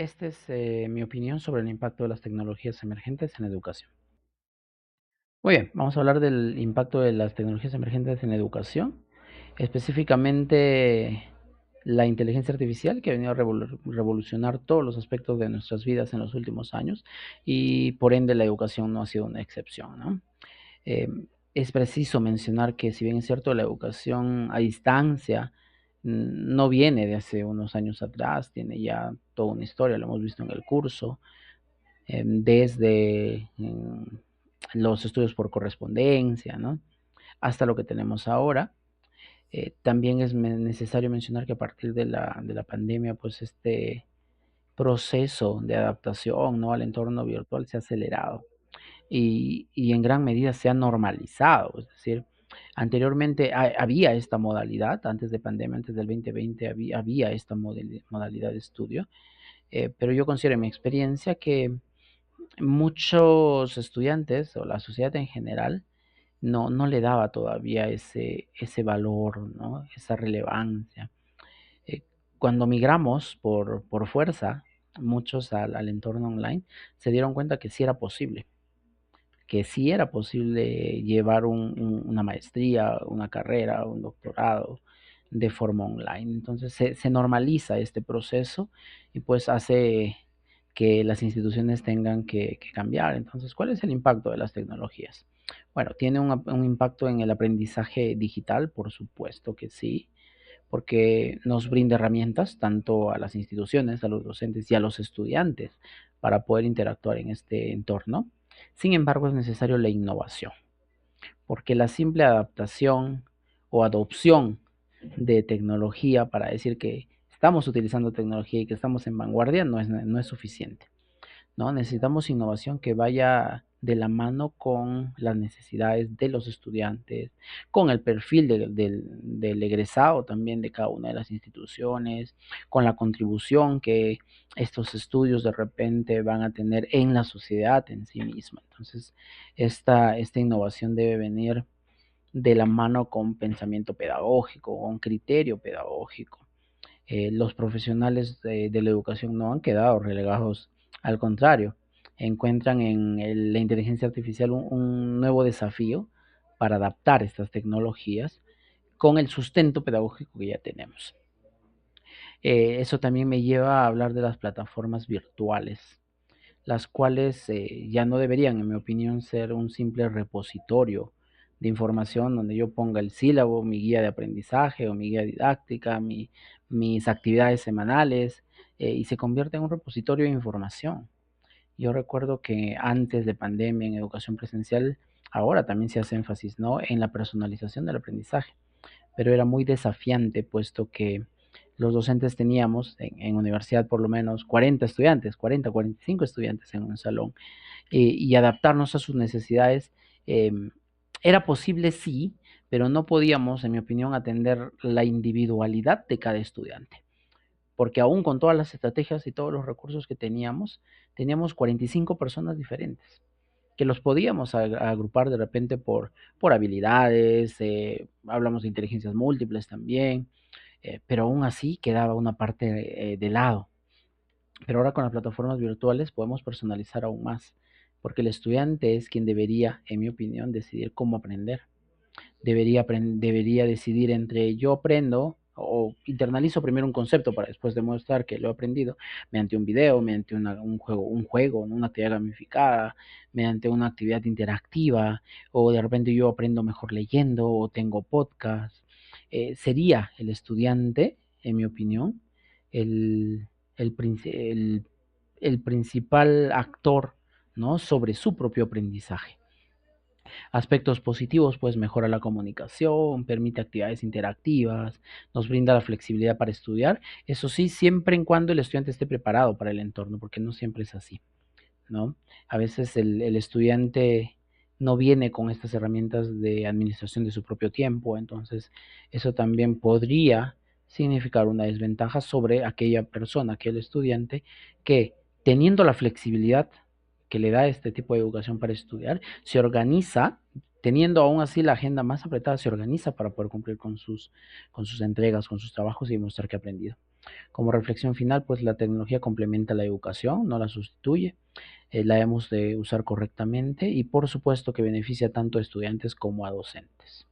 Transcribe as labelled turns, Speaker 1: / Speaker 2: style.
Speaker 1: Esta es mi opinión sobre el impacto de las tecnologías emergentes en la educación. Muy bien, vamos a hablar del impacto de las tecnologías emergentes en la educación, específicamente la inteligencia artificial que ha venido a revolucionar todos los aspectos de nuestras vidas en los últimos años y por ende la educación no ha sido una excepción, ¿no? Eh, es preciso mencionar que si bien es cierto la educación a distancia no viene de hace unos años atrás, tiene ya toda una historia, lo hemos visto en el curso, desde los estudios por correspondencia, ¿no? Hasta lo que tenemos ahora. También es necesario mencionar que a partir de la pandemia, pues este proceso de adaptación, ¿no?, al entorno virtual se ha acelerado y en gran medida se ha normalizado. Es decir, anteriormente había esta modalidad, antes de pandemia, antes del 2020, había esta modalidad de estudio, pero yo considero en mi experiencia que muchos estudiantes o la sociedad en general no le daba todavía ese valor, ¿no? Esa relevancia. Eh, Cuando migramos por fuerza, muchos al entorno online, se dieron cuenta que sí era posible llevar una maestría, una carrera, un doctorado de forma online. Entonces se normaliza este proceso y pues hace que las instituciones tengan que cambiar. Entonces, ¿cuál es el impacto de las tecnologías? Bueno, tiene un impacto en el aprendizaje digital, por supuesto que sí, porque nos brinda herramientas tanto a las instituciones, a los docentes y a los estudiantes para poder interactuar en este entorno. Sin embargo, es necesario la innovación, porque la simple adaptación o adopción de tecnología para decir que estamos utilizando tecnología y que estamos en vanguardia no es suficiente, ¿no? Necesitamos innovación que vaya de la mano con las necesidades de los estudiantes, con el perfil del egresado también de cada una de las instituciones, con la contribución que estos estudios de repente van a tener en la sociedad en sí misma. Entonces, esta innovación debe venir de la mano con pensamiento pedagógico, con criterio pedagógico. Los profesionales de la educación no han quedado relegados, al contrario, encuentran en la inteligencia artificial un nuevo desafío para adaptar estas tecnologías con el sustento pedagógico que ya tenemos. Eso también me lleva a hablar de las plataformas virtuales, las cuales ya no deberían, en mi opinión, ser un simple repositorio de información donde yo ponga el sílabo, mi guía de aprendizaje o mi guía didáctica, mis actividades semanales, y se convierte en un repositorio de información. Yo recuerdo que antes de pandemia en educación presencial, ahora también se hace énfasis, ¿no?, en la personalización del aprendizaje, pero era muy desafiante puesto que los docentes teníamos en universidad por lo menos 40 estudiantes, 40, 45 estudiantes en un salón, y adaptarnos a sus necesidades. Era posible, sí, pero no podíamos, en mi opinión, atender la individualidad de cada estudiante, porque aún con todas las estrategias y todos los recursos que teníamos 45 personas diferentes que los podíamos agrupar de repente por habilidades, hablamos de inteligencias múltiples también, pero aún así quedaba una parte de lado. Pero ahora con las plataformas virtuales podemos personalizar aún más, porque el estudiante es quien debería, en mi opinión, decidir cómo aprender. Debería decidir entre yo aprendo o internalizo primero un concepto para después demostrar que lo he aprendido mediante un video, mediante un juego, ¿no?, una actividad gamificada, mediante una actividad interactiva, o de repente yo aprendo mejor leyendo o tengo podcast. Sería el estudiante, en mi opinión, el, el, el, el principal actor, ¿no?, sobre su propio aprendizaje. Aspectos positivos, pues mejora la comunicación, permite actividades interactivas, nos brinda la flexibilidad para estudiar. Eso sí, siempre en cuando el estudiante esté preparado para el entorno, porque no siempre es así, ¿no? A veces el estudiante no viene con estas herramientas de administración de su propio tiempo, entonces eso también podría significar una desventaja sobre aquella persona, aquel estudiante que teniendo la flexibilidad que le da este tipo de educación para estudiar, se organiza, teniendo aún así la agenda más apretada, se organiza para poder cumplir con sus entregas, con sus trabajos y demostrar que ha aprendido. Como reflexión final, pues la tecnología complementa la educación, no la sustituye. La hemos de usar correctamente y por supuesto que beneficia tanto a estudiantes como a docentes.